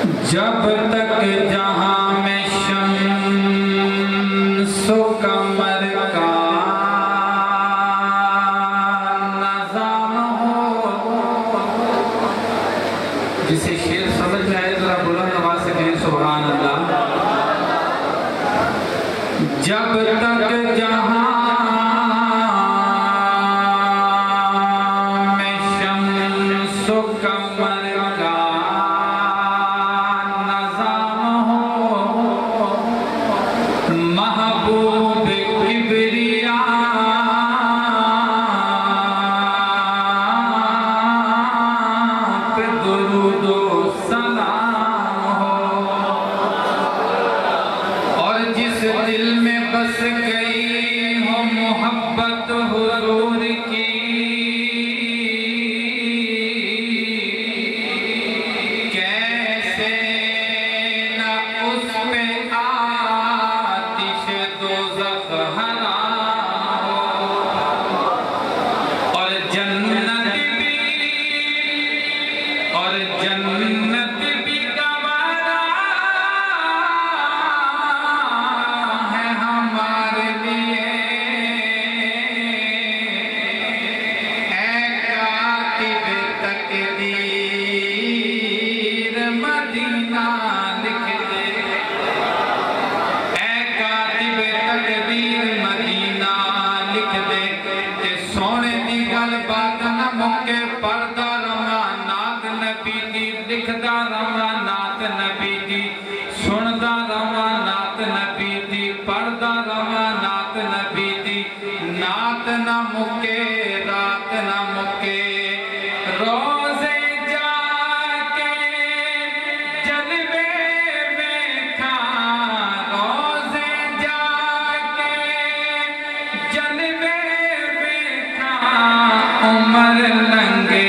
जब तक जहां में शम्सो कमर का नज़ाम हो। जिसे शेर समझ में आए जरा बुलंद आवाज से कहें सुभान अल्लाह। जब तक जहां में शम्सो कमर का महबूब किबरिया पे दुरूदो सलाम हो। और जिस दिल में बस गई हो मोहब्बत हुजूर की, कैसे न उस पे जन्नत भी गवारा है हमारे लिए। ऐ कातिब तकदीर मदीना लिख दे। ऐ कातिब तकदीर मदीना लिख दे। ते सोने दी गल बात न मुके पर्दा लिखदा रवा नात नबी दी, सुनदा रवा नात नबी दी, पढ़दा रवा नात नबी दी। नात न मुके रात न मुके, रोजे जाके जलवे वेखा। रोजे जाके जलवे वेखा, उमर लंगे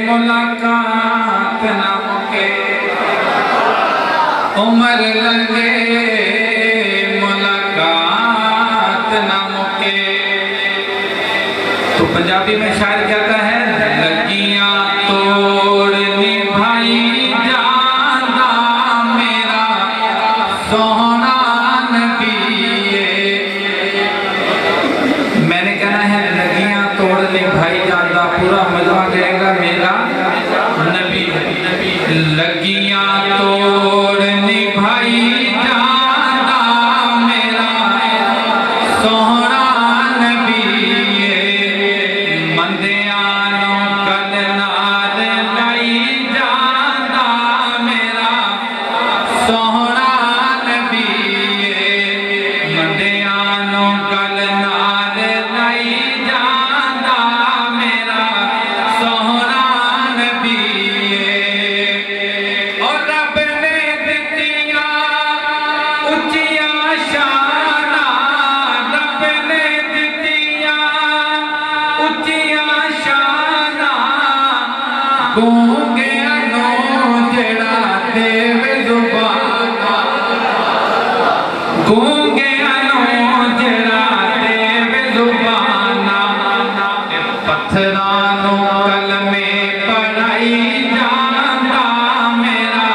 मुलाकात न मुके। उमर लंगे मुलाकात न मुके। तो पंजाबी में शायर कहता है, लगियां तोड़ने भाई जाना मेरा सोहना नबी। मैंने कहना है लगियां तोड़ने भाई जाना, पूरा मजमा कहेगा मेरा नबी। लगियां तोड़ने भाई जाना मेरा सोहना नबी। मंदियानो कल नाल लाई जाना मेरा सोहना नबी। मंदियानो कल नाल लाई जाना मेरा सोहना नबी। और रब ने दितिया उच्चिया शाना, रब ने दितिया उच्चिया शाना। गूंगिया नो जड़ा देवे जुबाना, गूंगिया नो जड़ा देवे जुबाना। पत्थरां नो कलमे पढ़ाई जाना मेरा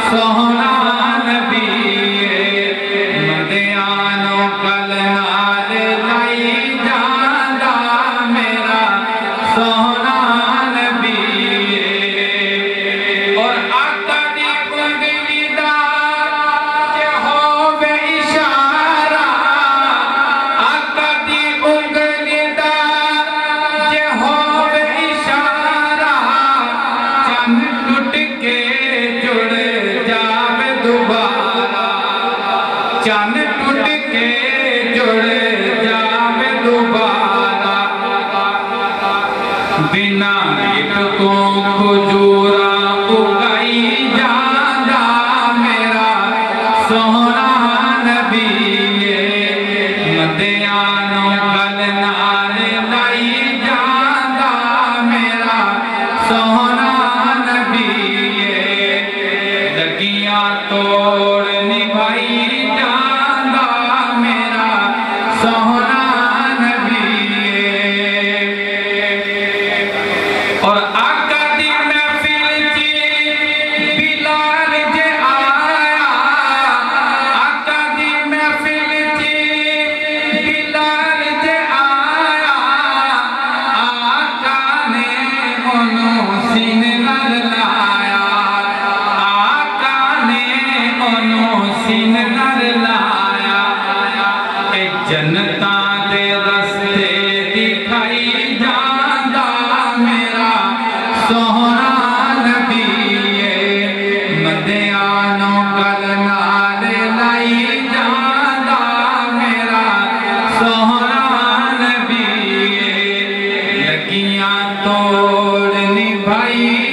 सोहना नबी। मंदियानो कल नाल लाई जाना मेरा सोहना नबी। और आका दी उंगली दा जे होवे इशारा, आका दी उंगली दा जे होवे इशारा। चंद टूट के जुड़ जावे दोबारा, चंद टूट के जुड़ जावे दोबारा। बिना एक को खुजूरा उगाई जाना मेरा सोहना नबी। मदियानो कल नाल लाई जाना मेरा सोहना नबी। लगियां तोड़ने भाई जाना मेरा सोहना नबी। और आका दी महफिल भाई